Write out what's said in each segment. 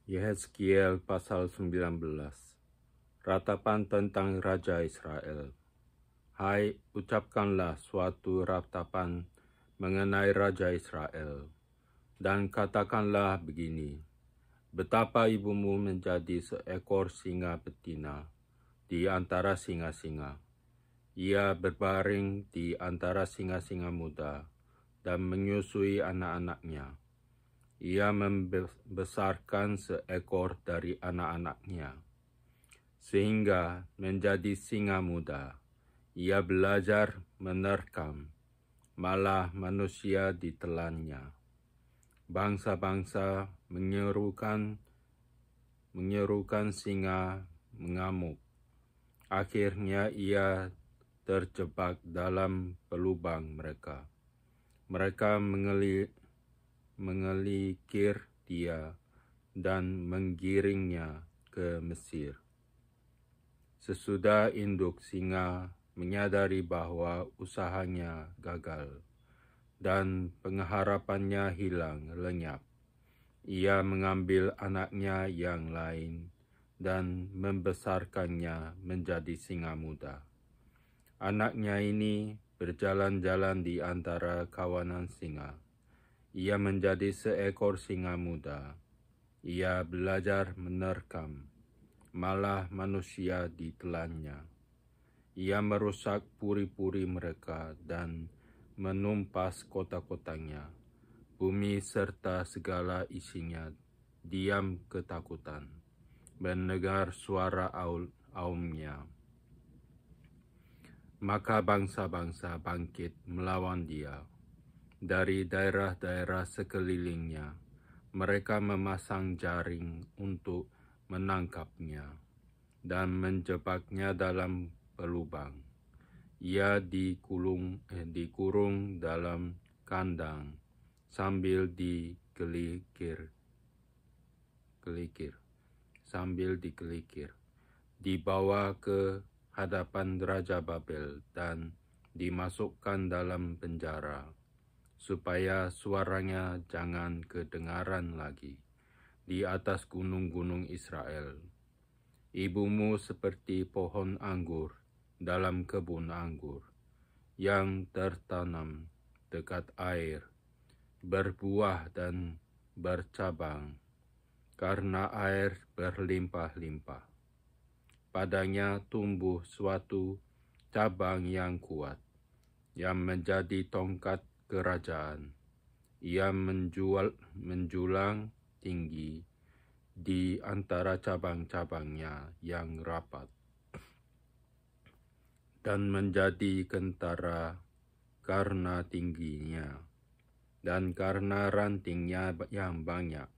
Yehezkiel pasal 19. Ratapan tentang Raja Israel. Hai, ucapkanlah suatu ratapan mengenai Raja Israel, dan katakanlah begini: betapa ibumu menjadi seekor singa betina di antara singa-singa. Ia berbaring di antara singa-singa muda dan menyusui anak-anaknya. Ia membesarkan seekor dari anak-anaknya, sehingga menjadi singa muda. Ia belajar menerkam, malah manusia ditelannya. Bangsa-bangsa menyerukan singa mengamuk. Akhirnya ia terjebak dalam pelubang mereka. Mereka mengelikir dia dan menggiringnya ke Mesir. Sesudah induk singa menyadari bahwa usahanya gagal dan pengharapannya hilang lenyap, ia mengambil anaknya yang lain dan membesarkannya menjadi singa muda. Anaknya ini berjalan-jalan di antara kawanan singa. Ia menjadi seekor singa muda. Ia belajar menerkam, malah manusia ditelannya. Ia merusak puri-puri mereka dan menumpas kota-kotanya. Bumi serta segala isinya diam ketakutan, mendengar suara aumnya. Maka bangsa-bangsa bangkit melawan dia. Dari daerah-daerah sekelilingnya, mereka memasang jaring untuk menangkapnya dan menjebaknya dalam pelubang. Ia dikurung dalam kandang sambil dikelikir, dibawa ke hadapan Raja Babel dan dimasukkan dalam penjara, supaya suaranya jangan kedengaran lagi di atas gunung-gunung Israel. Ibumu seperti pohon anggur dalam kebun anggur yang tertanam dekat air, berbuah dan bercabang, karena air berlimpah-limpah. Padanya tumbuh suatu cabang yang kuat, yang menjadi tongkat kerajaan. Ia menjulang tinggi di antara cabang-cabangnya yang rapat, dan menjadi kentara karena tingginya dan karena rantingnya yang banyak.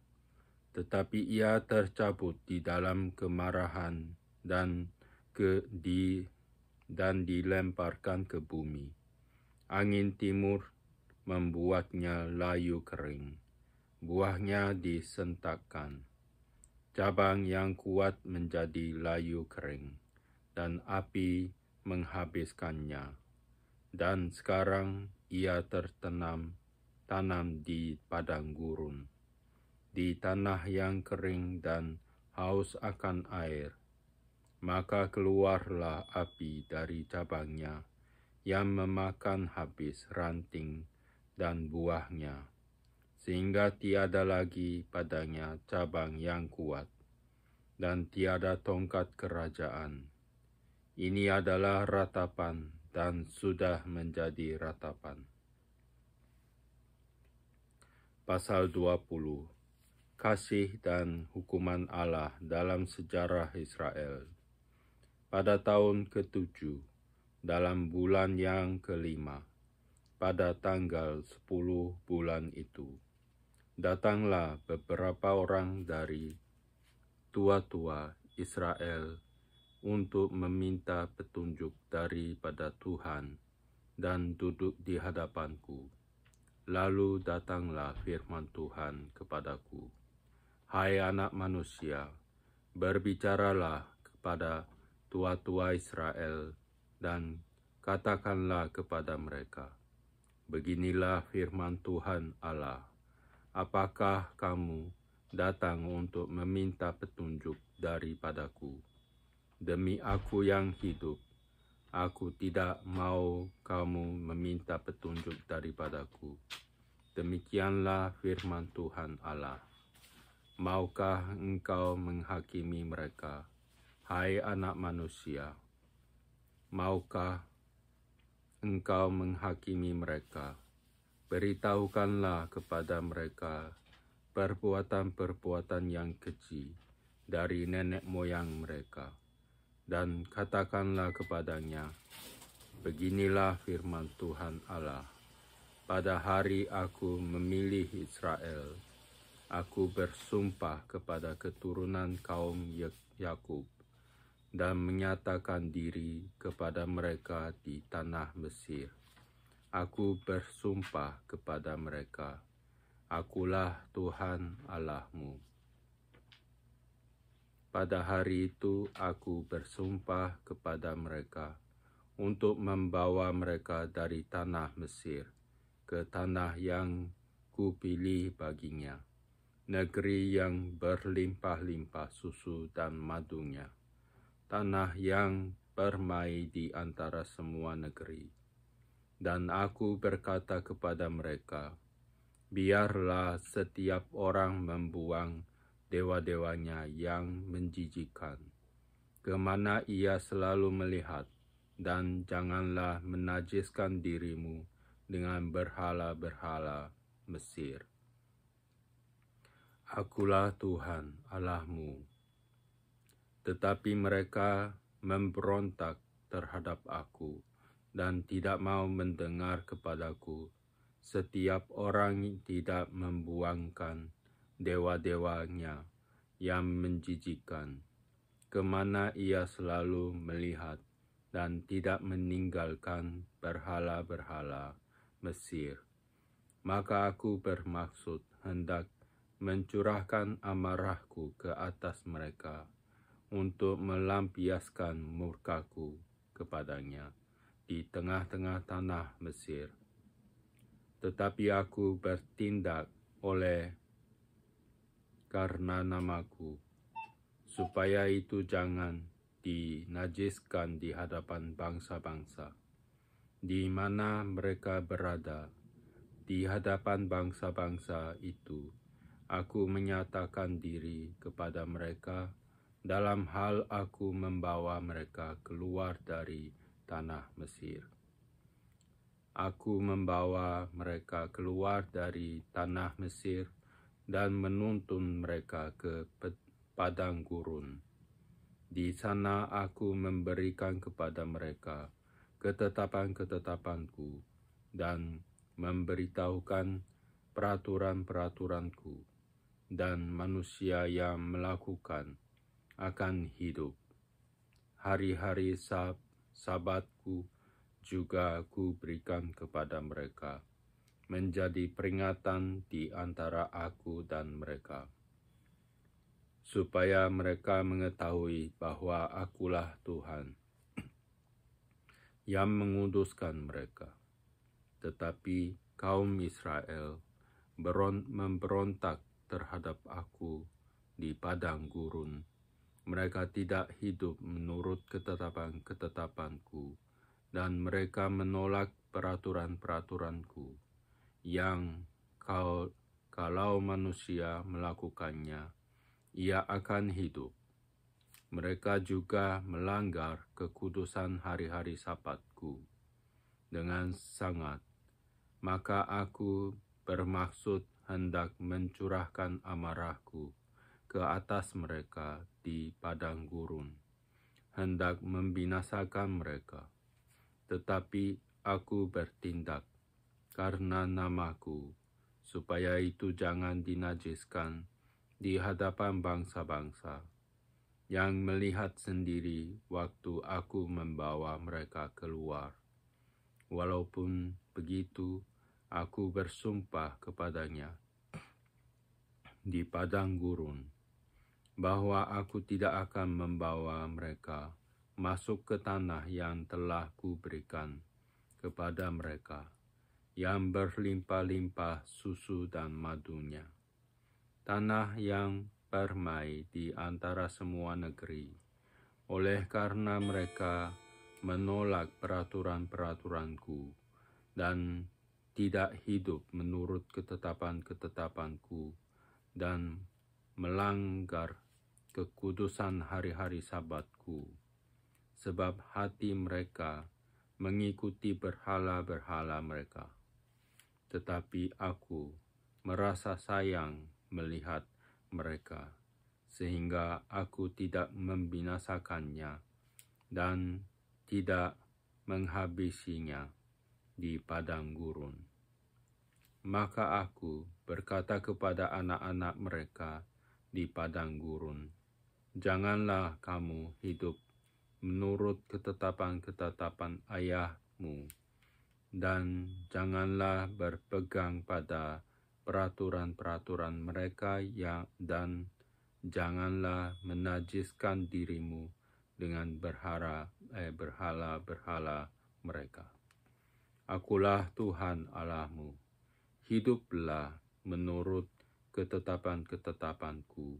Tetapi ia tercabut di dalam kemarahan dan dilemparkan ke bumi. Angin timur membuatnya layu kering, buahnya disentakkan. Cabang yang kuat menjadi layu kering, dan api menghabiskannya. Dan sekarang ia tanam di padang gurun, di tanah yang kering dan haus akan air. Maka keluarlah api dari cabangnya, yang memakan habis ranting dan buahnya, sehingga tiada lagi padanya cabang yang kuat, dan tiada tongkat kerajaan. Ini adalah ratapan dan sudah menjadi ratapan. Pasal 20. Kasih dan hukuman Allah dalam sejarah Israel. Pada tahun ke-7, dalam bulan yang ke-5, pada tanggal 10 bulan itu, datanglah beberapa orang dari tua-tua Israel untuk meminta petunjuk daripada Tuhan dan duduk di hadapanku. Lalu datanglah firman Tuhan kepadaku: Hai anak manusia, berbicaralah kepada tua-tua Israel dan katakanlah kepada mereka, beginilah firman Tuhan Allah, apakah kamu datang untuk meminta petunjuk daripadaku. Demi aku yang hidup, aku tidak mau kamu meminta petunjuk daripadaku. Demikianlah firman Tuhan Allah. Maukah engkau menghakimi mereka, hai anak manusia? Maukah engkau menghakimi mereka? Beritahukanlah kepada mereka perbuatan-perbuatan yang keji dari nenek moyang mereka, dan katakanlah kepadanya, beginilah firman Tuhan Allah. Pada hari aku memilih Israel, aku bersumpah kepada keturunan kaum Yakub dan menyatakan diri kepada mereka di tanah Mesir. Aku bersumpah kepada mereka, akulah Tuhan Allahmu. Pada hari itu aku bersumpah kepada mereka untuk membawa mereka dari tanah Mesir ke tanah yang kupilih baginya, negeri yang berlimpah-limpah susu dan madunya, tanah yang permai di antara semua negeri. Dan aku berkata kepada mereka, biarlah setiap orang membuang dewa-dewanya yang menjijikkan, kemana ia selalu melihat, dan janganlah menajiskan dirimu dengan berhala-berhala Mesir. Akulah Tuhan Allahmu. Tetapi mereka memberontak terhadap aku dan tidak mau mendengar kepadaku. Setiap orang tidak membuangkan dewa-dewanya yang menjijikkan, kemana ia selalu melihat, dan tidak meninggalkan berhala-berhala Mesir. Maka aku bermaksud hendak mencurahkan amarahku ke atas mereka untuk melampiaskan murkaku kepadanya di tengah-tengah tanah Mesir. Tetapi aku bertindak karena namaku, supaya itu jangan dinajiskan di hadapan bangsa-bangsa, di mana mereka berada. Di hadapan bangsa-bangsa itu, aku menyatakan diri kepada mereka dalam hal aku membawa mereka keluar dari tanah Mesir. Aku membawa mereka keluar dari tanah Mesir dan menuntun mereka ke padang gurun. Di sana aku memberikan kepada mereka ketetapan-ketetapanku dan memberitahukan peraturan-peraturanku, dan manusia yang melakukan akan hidup. Hari-hari sabatku juga ku berikan kepada mereka, menjadi peringatan di antara aku dan mereka, supaya mereka mengetahui bahwa akulah Tuhan yang menguduskan mereka. Tetapi kaum Israel memberontak terhadap aku di padang gurun. Mereka tidak hidup menurut ketetapan-ketetapanku, dan mereka menolak peraturan-peraturanku, yang kalau manusia melakukannya, ia akan hidup. Mereka juga melanggar kekudusan hari-hari Sabatku dengan sangat. Maka aku bermaksud hendak mencurahkan amarahku ke atas mereka di padang gurun, hendak membinasakan mereka. Tetapi aku bertindak karena namaku, supaya itu jangan dinajiskan di hadapan bangsa-bangsa yang melihat sendiri waktu aku membawa mereka keluar. Walaupun begitu, aku bersumpah kepadanya di padang gurun, bahwa aku tidak akan membawa mereka masuk ke tanah yang telah kuberikan kepada mereka, yang berlimpah-limpah susu dan madunya. tanah yang permai di antara semua negeri. Oleh karena mereka menolak peraturan-peraturanku dan tidak hidup menurut ketetapan-ketetapanku dan melanggar kekudusan hari-hari Sabatku, sebab hati mereka mengikuti berhala-berhala mereka. Tetapi aku merasa sayang melihat mereka, sehingga aku tidak membinasakannya dan tidak menghabisinya di padang gurun. Maka aku berkata kepada anak-anak mereka di padang gurun, janganlah kamu hidup menurut ketetapan-ketetapan ayahmu, dan janganlah berpegang pada peraturan-peraturan mereka dan janganlah menajiskan dirimu dengan berhala-berhala mereka. Akulah Tuhan Allahmu, hiduplah menurut ketetapan-ketetapanku,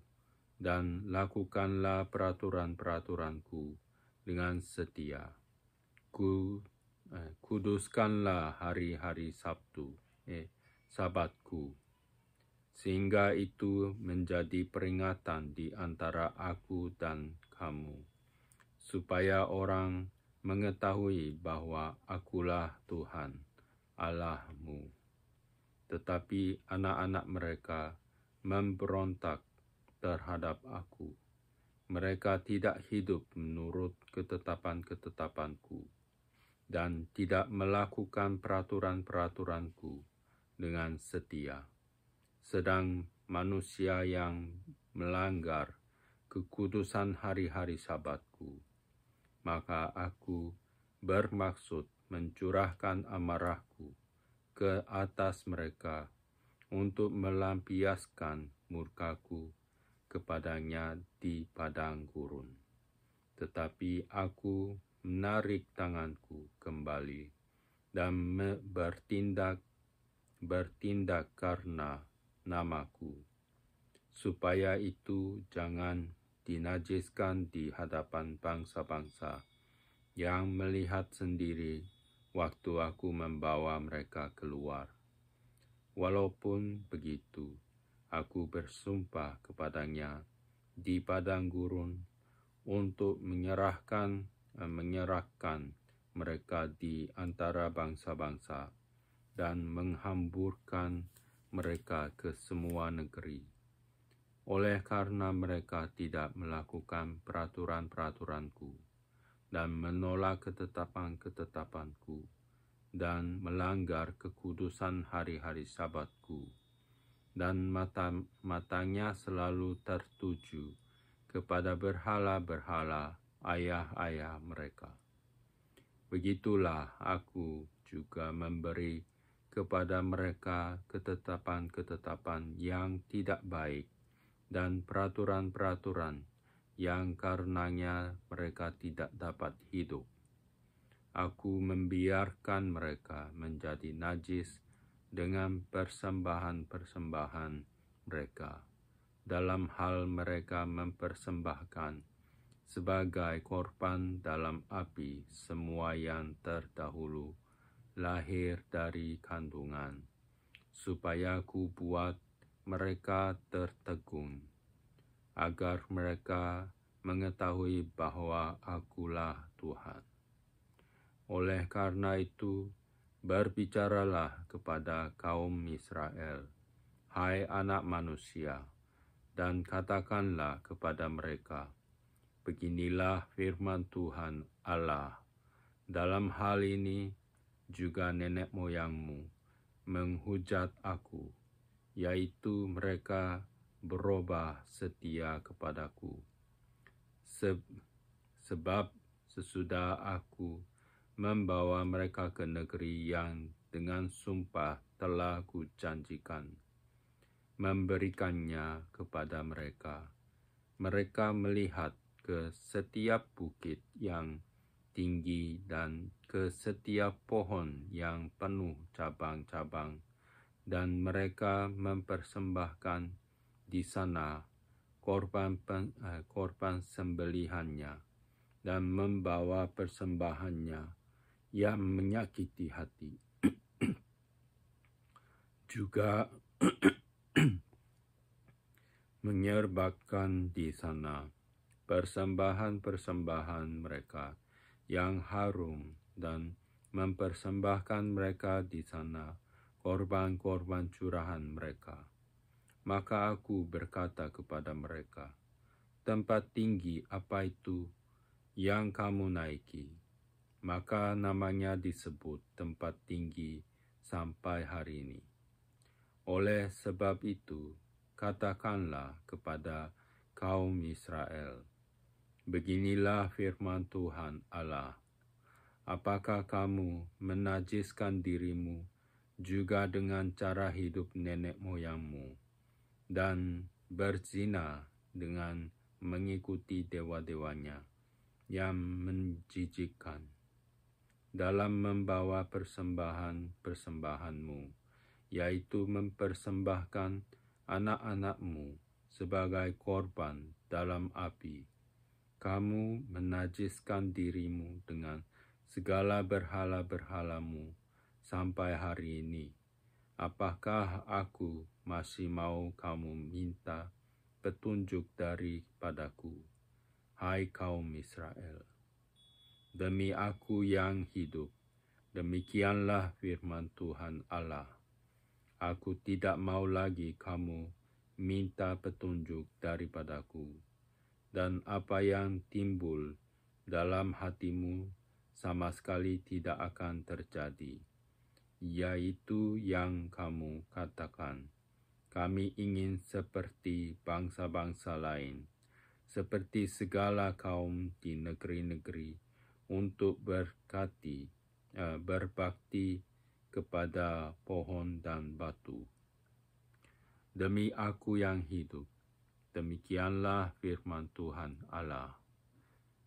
dan lakukanlah peraturan-peraturanku dengan setia. Kuduskanlah hari-hari Sabatku, sehingga itu menjadi peringatan di antara aku dan kamu, supaya orang mengetahui bahwa akulah Tuhan Allahmu. Tetapi anak-anak mereka memberontak terhadap aku. Mereka tidak hidup menurut ketetapan-ketetapanku dan tidak melakukan peraturan-peraturanku dengan setia. Sedang manusia yang melanggar kekudusan hari-hari Sabatku, maka aku bermaksud mencurahkan amarahku ke atas mereka untuk melampiaskan murkaku kepadanya di padang gurun. Tetapi aku menarik tanganku kembali dan bertindak karena namaku, supaya itu jangan dinajiskan di hadapan bangsa-bangsa yang melihat sendiri waktu aku membawa mereka keluar. Walaupun begitu, aku bersumpah kepadanya di padang gurun untuk menyerahkan mereka di antara bangsa-bangsa dan menghamburkan mereka ke semua negeri. Oleh karena mereka tidak melakukan peraturan-peraturanku dan menolak ketetapan-ketetapanku dan melanggar kekudusan hari-hari Sabatku, dan matanya selalu tertuju kepada berhala-berhala ayah-ayah mereka. Begitulah aku juga memberi kepada mereka ketetapan-ketetapan yang tidak baik dan peraturan-peraturan yang karenanya mereka tidak dapat hidup. Aku membiarkan mereka menjadi najis dengan persembahan-persembahan mereka, dalam hal mereka mempersembahkan sebagai korban dalam api semua yang terdahulu lahir dari kandungan, supaya ku buat mereka tertegun, agar mereka mengetahui bahwa akulah Tuhan. Oleh karena itu, berbicaralah kepada kaum Israel, hai anak manusia, dan katakanlah kepada mereka, beginilah firman Tuhan Allah, dalam hal ini juga nenek moyangmu menghujat aku, yaitu mereka berubah setia kepadaku. Sebab sesudah aku membawa mereka ke negeri yang dengan sumpah telah kujanjikan, memberikannya kepada mereka. Mereka melihat ke setiap bukit yang tinggi dan ke setiap pohon yang penuh cabang-cabang, dan mereka mempersembahkan di sana korban sembelihannya dan membawa persembahannya yang menyakiti hati. Juga menyerbatkan di sana persembahan-persembahan mereka yang harum dan mempersembahkan mereka di sana korban-korban curahan mereka. Maka aku berkata kepada mereka, tempat tinggi apa itu yang kamu naiki? Maka namanya disebut tempat tinggi sampai hari ini. Oleh sebab itu, katakanlah kepada kaum Israel, beginilah firman Tuhan Allah, apakah kamu menajiskan dirimu juga dengan cara hidup nenek moyangmu, dan berzina dengan mengikuti dewa-dewanya yang menjijikkan dalam membawa persembahan-persembahanmu, yaitu mempersembahkan anak-anakmu sebagai korban dalam api. Kamu menajiskan dirimu dengan segala berhala-berhalamu sampai hari ini. Apakah aku masih mau kamu minta petunjuk daripadaku, hai kaum Israel? Demi aku yang hidup, demikianlah firman Tuhan Allah, aku tidak mau lagi kamu minta petunjuk daripadaku, dan apa yang timbul dalam hatimu sama sekali tidak akan terjadi, yaitu yang kamu katakan, kami ingin seperti bangsa-bangsa lain, seperti segala kaum di negeri-negeri, untuk berbakti kepada pohon dan batu. Demi aku yang hidup, demikianlah firman Tuhan Allah,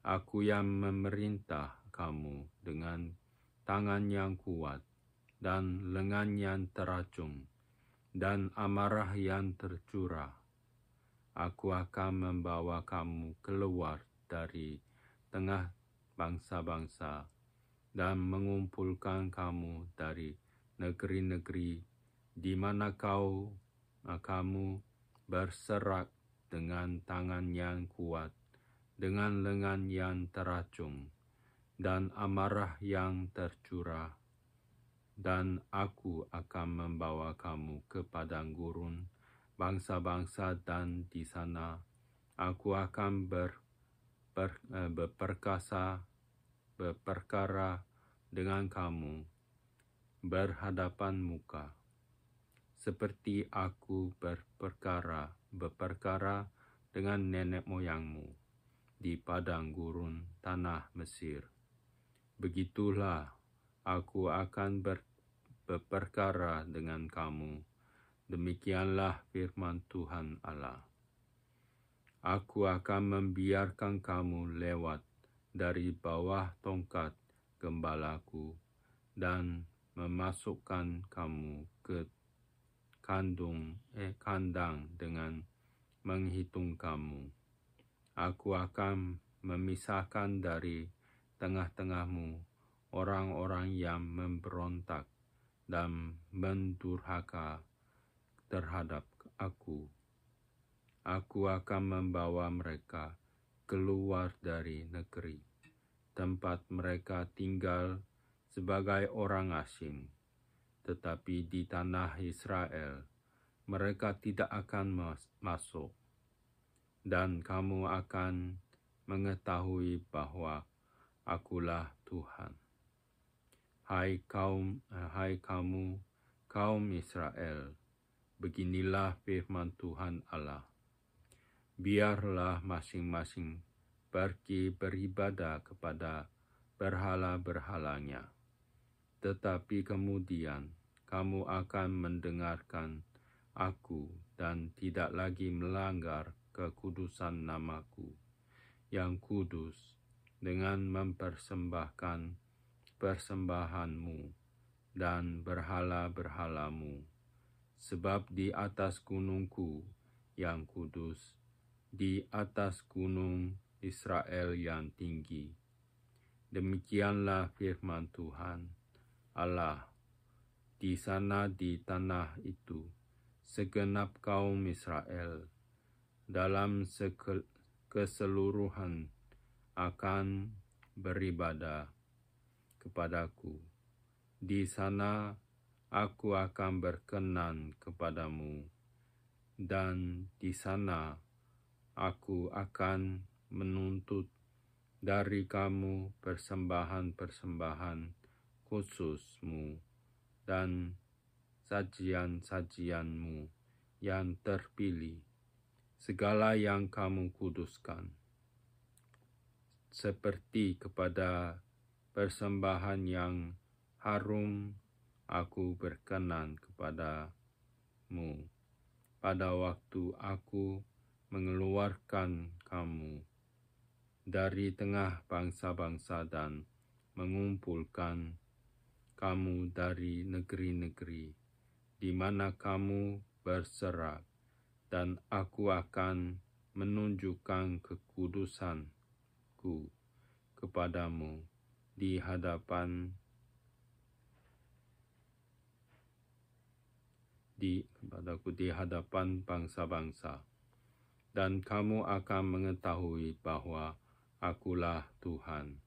aku yang memerintah kamu dengan tangan yang kuat, dan lengan yang teracung, dan amarah yang tercurah. Aku akan membawa kamu keluar dari tengah bangsa-bangsa dan mengumpulkan kamu dari negeri-negeri di mana kamu berserak dengan tangan yang kuat, dengan lengan yang teracung, dan amarah yang tercurah. Dan aku akan membawa kamu ke padang gurun bangsa-bangsa, dan di sana aku akan berperkara dengan kamu berhadapan muka, seperti aku berperkara dengan nenek moyangmu di padang gurun tanah Mesir. Begitulah aku akan berperkara dengan kamu. Demikianlah firman Tuhan Allah. Aku akan membiarkan kamu lewat dari bawah tongkat gembalaku dan memasukkan kamu ke kandang dengan menghitung kamu. Aku akan memisahkan dari tengah-tengahmu orang-orang yang memberontak dan mendurhaka terhadap aku. Aku akan membawa mereka keluar dari negeri tempat mereka tinggal sebagai orang asing, tetapi di tanah Israel mereka tidak akan masuk, dan kamu akan mengetahui bahwa akulah Tuhan. Hai kamu, kaum Israel, beginilah firman Tuhan Allah. Biarlah masing-masing pergi beribadah kepada berhala-berhalanya, tetapi kemudian kamu akan mendengarkan aku dan tidak lagi melanggar kekudusan namaku yang kudus dengan mempersembahkan persembahanmu dan berhala-berhalamu. Sebab di atas gunungku yang kudus di atas gunung Israel yang tinggi. Demikianlah firman Tuhan Allah. Di sana di tanah itu, segenap kaum Israel dalam keseluruhan akan beribadah kepadaku. Di sana aku akan berkenan kepadamu, dan di sana aku akan menuntut dari kamu persembahan-persembahan khususmu dan sajian-sajianmu yang terpilih, segala yang kamu kuduskan, seperti kepada persembahan yang harum aku berkenan kepadamu pada waktu aku mengeluarkan kamu dari tengah bangsa-bangsa dan mengumpulkan kamu dari negeri-negeri di mana kamu berserak, dan aku akan menunjukkan kekudusanku kepadamu di hadapan bangsa-bangsa, dan kamu akan mengetahui bahwa akulah Tuhan.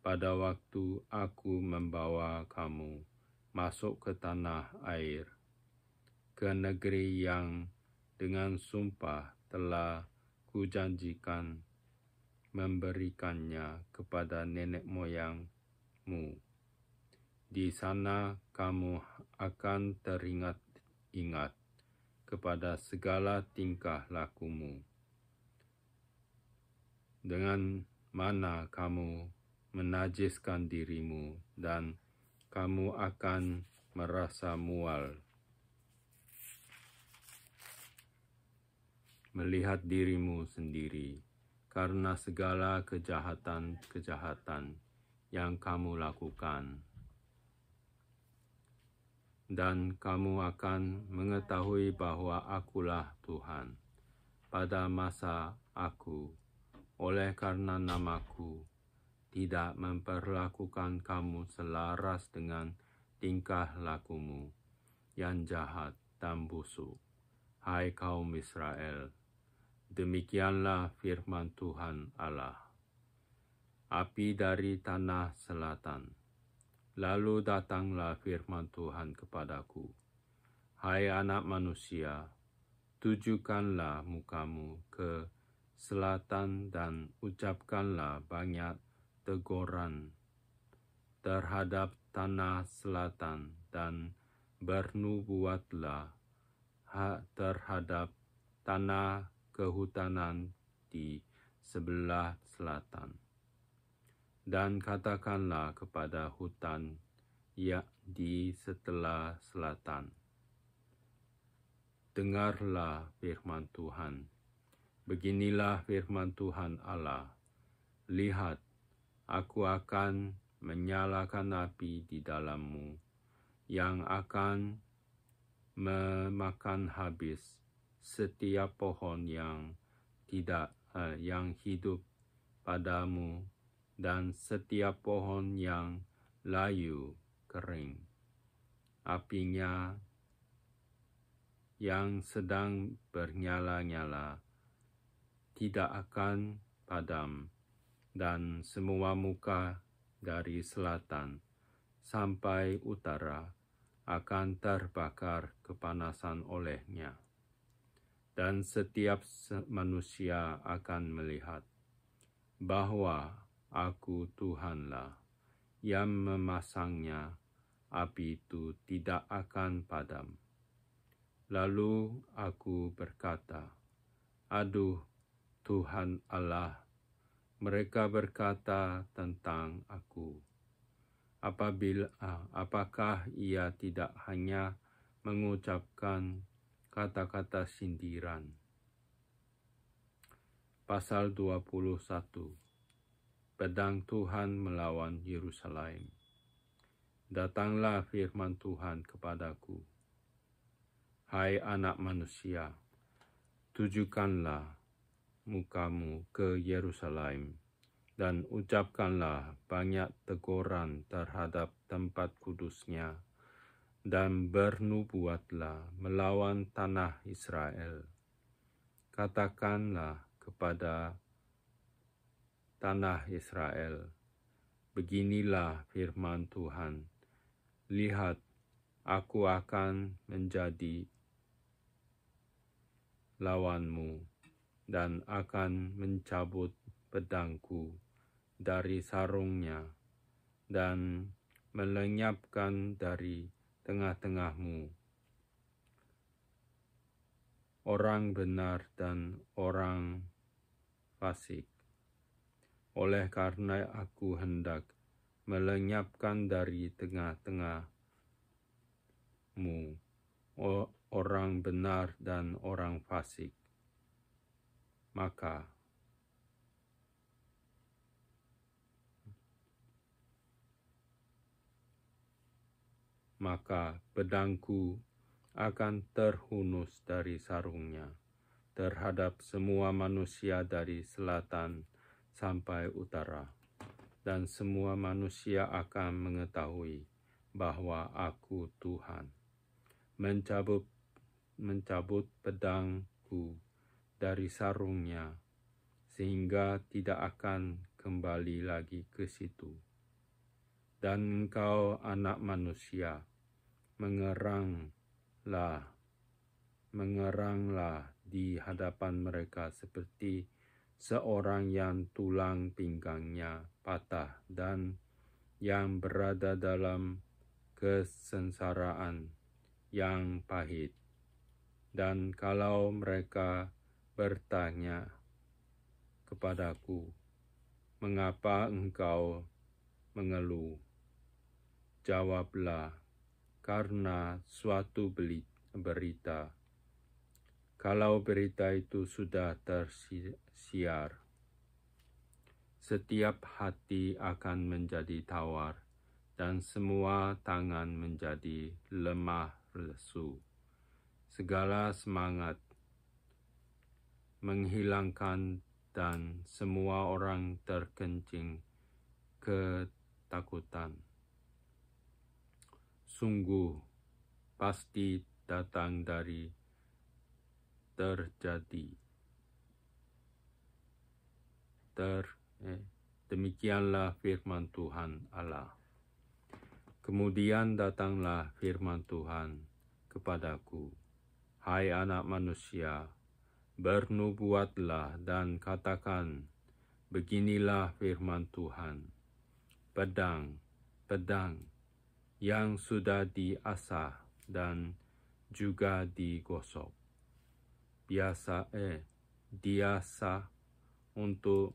Pada waktu aku membawa kamu masuk ke tanah air, ke negeri yang dengan sumpah telah kujanjikan memberikannya kepada nenek moyangmu. Di sana kamu akan teringat-ingat kepada segala tingkah lakumu, dengan mana kamu menajiskan dirimu, dan kamu akan merasa mual melihat dirimu sendiri karena segala kejahatan-kejahatan yang kamu lakukan. Dan kamu akan mengetahui bahwa akulah Tuhan pada masa aku, oleh karena namaku, tidak memperlakukan kamu selaras dengan tingkah lakumu yang jahat dan busuk, hai kaum Israel. Demikianlah firman Tuhan Allah. Api dari tanah selatan. Lalu datanglah firman Tuhan kepadaku, hai anak manusia, tujukanlah mukamu ke selatan dan ucapkanlah banyak teguran terhadap tanah selatan, dan bernubuatlah terhadap tanah kehutanan di sebelah selatan. Dan katakanlah kepada hutan ya di setelah selatan, dengarlah firman Tuhan. Beginilah firman Tuhan Allah. Lihat, aku akan menyalakan api di dalammu, yang akan memakan habis setiap pohon yang hidup padamu, dan setiap pohon yang layu kering. Apinya yang sedang bernyala-nyala tidak akan padam, dan semua muka dari selatan sampai utara akan terbakar kepanasan olehnya. Dan setiap manusia akan melihat bahwa aku Tuhanlah yang memasangnya, api itu tidak akan padam. Lalu aku berkata, aduh Tuhan Allah, mereka berkata tentang aku, apakah ia tidak hanya mengucapkan kata-kata sindiran? Pasal 21. Pedang Tuhan melawan Yerusalem. Datanglah firman Tuhan kepadaku, hai anak manusia, tujukanlah mukamu ke Yerusalem dan ucapkanlah banyak teguran terhadap tempat kudusnya, dan bernubuatlah melawan tanah Israel. Katakanlah kepada tanah Israel, beginilah firman Tuhan, lihat, aku akan menjadi lawanmu dan akan mencabut pedangku dari sarungnya dan melenyapkan dari tengah-tengahmu orang benar dan orang fasik. Oleh karena aku hendak melenyapkan dari tengah-tengahmu orang benar dan orang fasik, maka pedangku akan terhunus dari sarungnya terhadap semua manusia dari selatan sampai utara, dan semua manusia akan mengetahui bahwa aku Tuhan, mencabut pedangku dari sarungnya, sehingga tidak akan kembali lagi ke situ. Dan engkau, anak manusia, mengeranglah di hadapan mereka seperti seorang yang tulang pinggangnya patah dan yang berada dalam kesengsaraan yang pahit. Dan kalau mereka bertanya kepadaku, mengapa engkau mengeluh? Jawablah, karena suatu berita. Kalau berita itu sudah tersiar, setiap hati akan menjadi tawar dan semua tangan menjadi lemah lesu. Segala semangat menghilangkan dan semua orang terkencing ketakutan. Sungguh pasti datang dari demikianlah firman Tuhan Allah. Kemudian datanglah firman Tuhan kepadaku, hai anak manusia, bernubuatlah dan katakan, beginilah firman Tuhan, pedang yang sudah diasah dan juga digosok, diasah untuk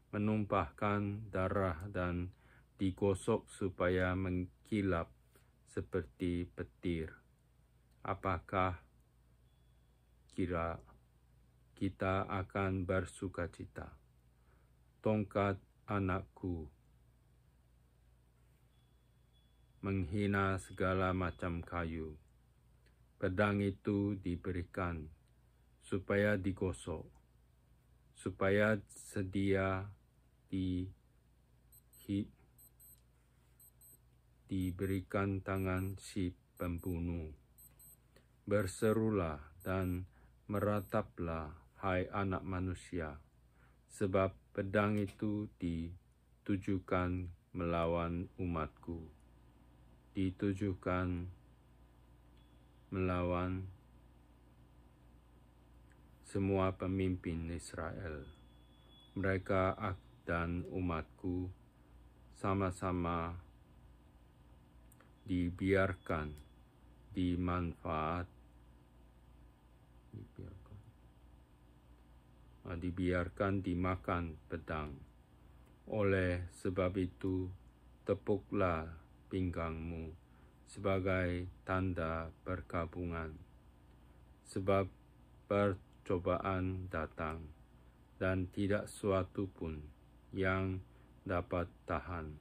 menumpahkan darah dan digosok supaya mengkilap seperti petir. Apakah kira kita akan bersukacita? Tongkat anakku menghina segala macam kayu. Pedang itu diberikan supaya digosok, supaya sedia diberikan tangan si pembunuh. Berserulah dan merataplah, hai anak manusia, sebab pedang itu ditujukan melawan umatku, ditujukan melawan semua pemimpin Israel. Mereka dan umatku sama-sama dibiarkan dimakan pedang. Oleh sebab itu, tepuklah pinggangmu sebagai tanda perkabungan, sebab percobaan datang dan tidak suatu pun yang dapat tahan.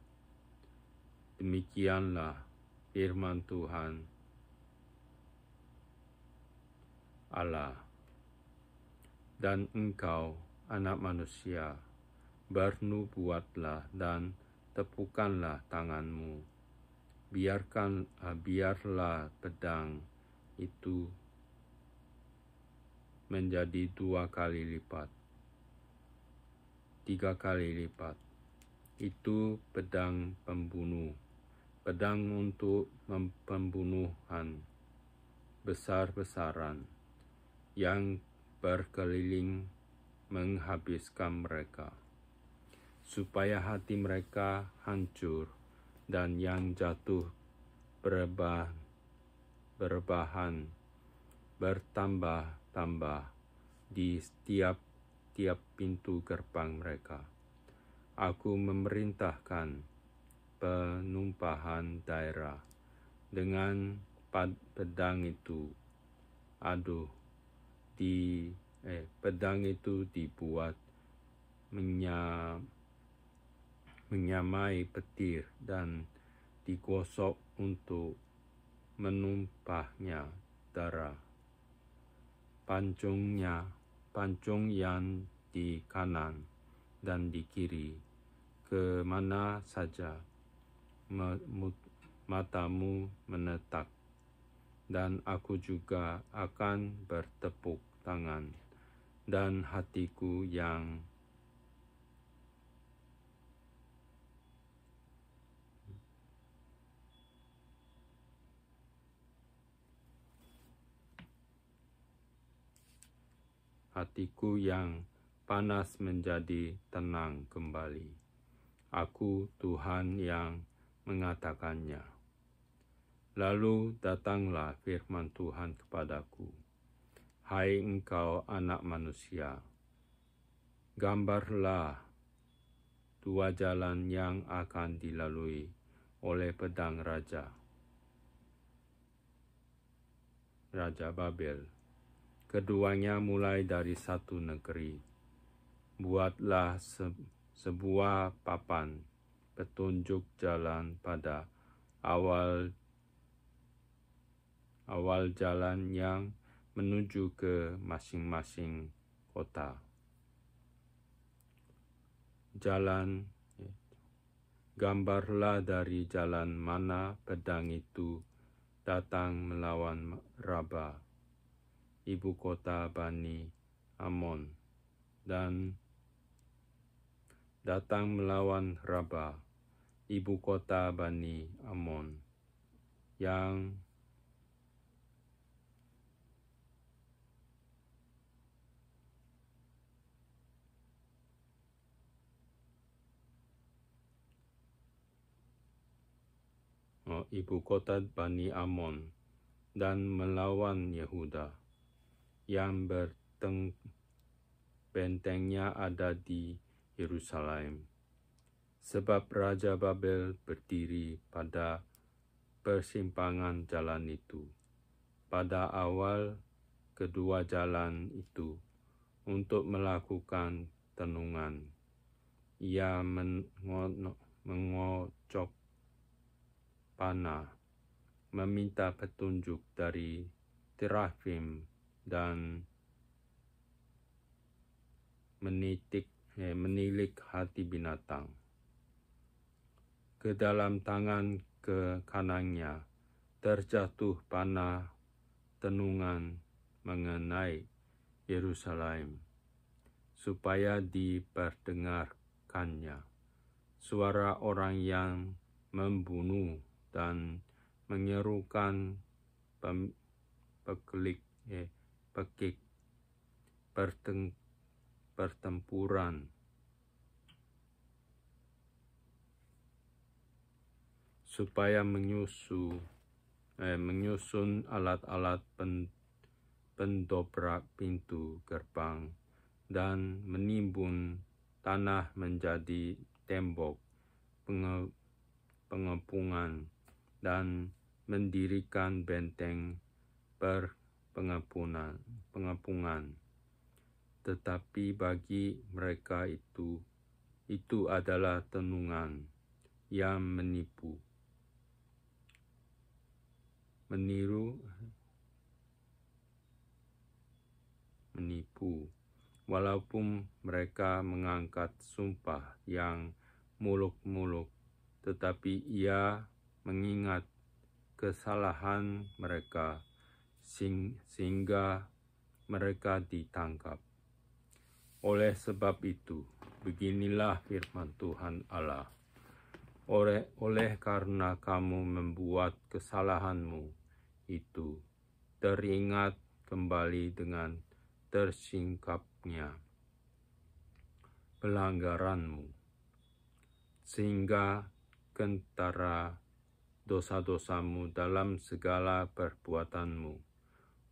Demikianlah firman Tuhan. Allah. Dan engkau, anak manusia, bernubuatlah dan tepukanlah tanganmu. Biarlah pedang itu menjadi 2 kali lipat, 3 kali lipat. Itu pedang pembunuh, pedang untuk pembunuhan besar-besaran yang berkeliling menghabiskan mereka, supaya hati mereka hancur dan yang jatuh berbahan bertambah-tambah di tiap pintu gerbang mereka. Aku memerintahkan penumpahan daerah dengan pedang itu. Pedang itu dibuat menyamai petir dan digosok untuk menumpahnya darah. Pancung yang di kanan dan di kiri, ke mana saja matamu menetap, dan aku juga akan bertepuk tangan, dan hatiku yang panas menjadi tenang kembali. Aku Tuhan yang mengatakannya. Lalu datanglah firman Tuhan kepadaku. Hai engkau anak manusia, gambarlah 2 jalan yang akan dilalui oleh pedang Raja Babel. Keduanya mulai dari satu negeri. Buatlah sebuah papan petunjuk jalan pada awal jalan yang menuju ke masing-masing kota. Gambarlah dari jalan mana pedang itu datang melawan Raba, ibu kota Bani Amon, dan datang melawan Raba, ibu kota Bani Amon, yang dan melawan Yehuda, yang bentengnya ada di Yerusalem. Sebab Raja Babel berdiri pada persimpangan jalan itu, pada awal kedua jalan itu, untuk melakukan tenungan. Ia mengocok panah, meminta petunjuk dari terafim, dan menilik hati binatang. Ke dalam tangan ke kanannya terjatuh panah tenungan mengenai Yerusalem, supaya diperdengarkannya suara orang yang membunuh dan menyerukan pekik pertempuran, supaya menyusun alat-alat pendobrak pintu gerbang dan menimbun tanah menjadi tembok pengepungan dan mendirikan benteng pengepungan. Tetapi bagi mereka itu adalah tenungan yang meniru menipu, walaupun mereka mengangkat sumpah yang muluk-muluk, tetapi Ia mengingat kesalahan mereka sehingga mereka ditangkap. Oleh sebab itu, beginilah firman Tuhan Allah. Oleh karena kamu membuat kesalahanmu itu teringat kembali dengan tersingkapnya pelanggaranmu, sehingga kentara dosa-dosamu dalam segala perbuatanmu.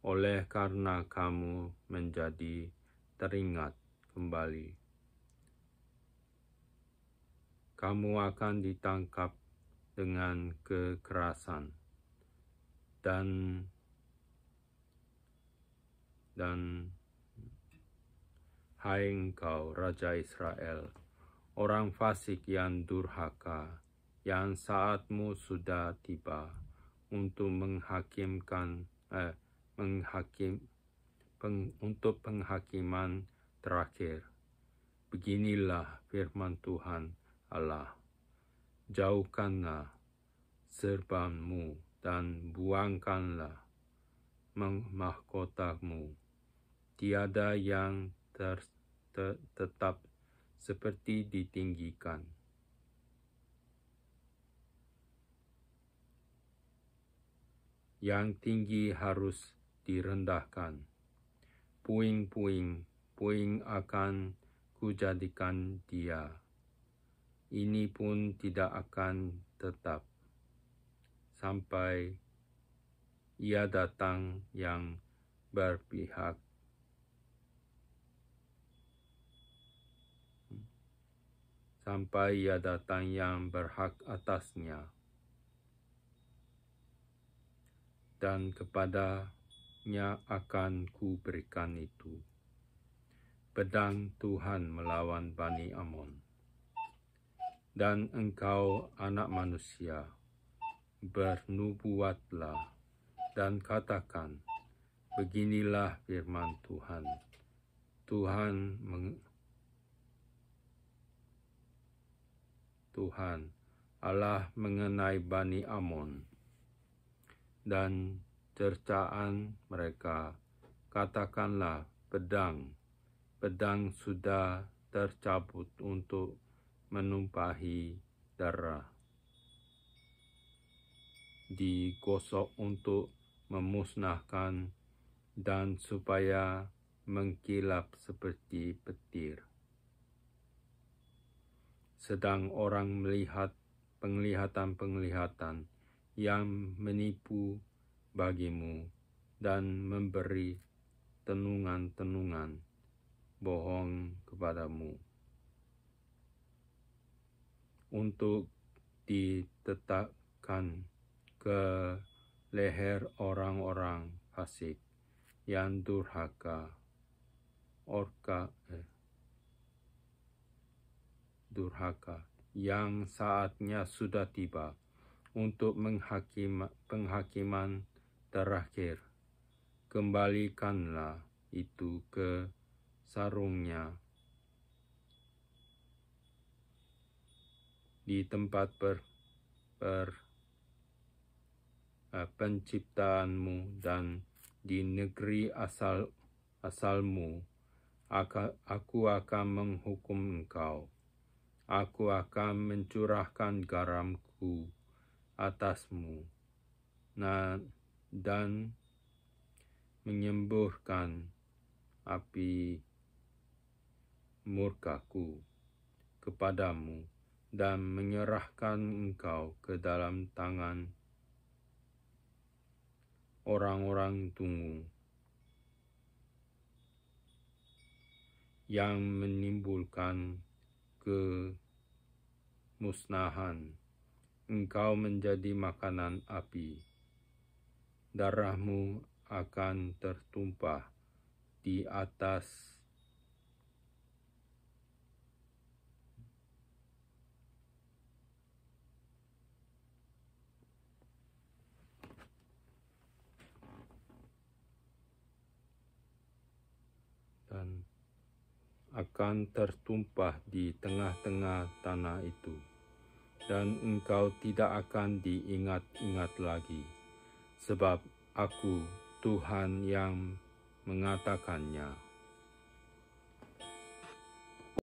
Oleh karena kamu menjadi teringat kembali, kamu akan ditangkap dengan kekerasan dan hai engkau Raja Israel, orang fasik yang durhaka, yang saatmu sudah tiba untuk untuk penghakiman terakhir. Beginilah firman Tuhan Allah. Jauhkanlah serbanmu dan buangkanlah mahkotamu. Tiada yang tetap seperti ditinggikan. Yang tinggi harus direndahkan. Puing akan kujadikan dia. Ini pun tidak akan tetap sampai Ia datang yang berpihak. Sampai Ia datang yang berhak atasnya. Dan kepadanya akan kuberikan itu. Pedang Tuhan melawan Bani Amon. Dan engkau anak manusia, bernubuatlah dan katakan, beginilah firman Tuhan. Tuhan Allah mengenai Bani Amon dan cercaan mereka. Katakanlah, pedang sudah tercabut untuk menumpahi darah, digosok untuk memusnahkan dan supaya mengkilap seperti petir. Sedang orang melihat penglihatan-penglihatan yang menipu bagimu dan memberi tenungan-tenungan bohong kepadamu untuk ditetapkan ke leher orang-orang fasik yang durhaka, yang saatnya sudah tiba untuk penghakiman terakhir. Kembalikanlah itu ke sarungnya di tempat penciptaanmu dan di negeri asalmu. Aku akan menghukum engkau. Aku akan mencurahkan garamku atasmu dan menyemburkan api murkaku kepadamu dan menyerahkan engkau ke dalam tangan orang-orang tunggu yang menimbulkan kemusnahan. Engkau menjadi makanan api. Darahmu akan tertumpah di atas akan tertumpah di tengah-tengah tanah itu, dan engkau tidak akan diingat-ingat lagi, sebab Aku, Tuhan yang mengatakannya.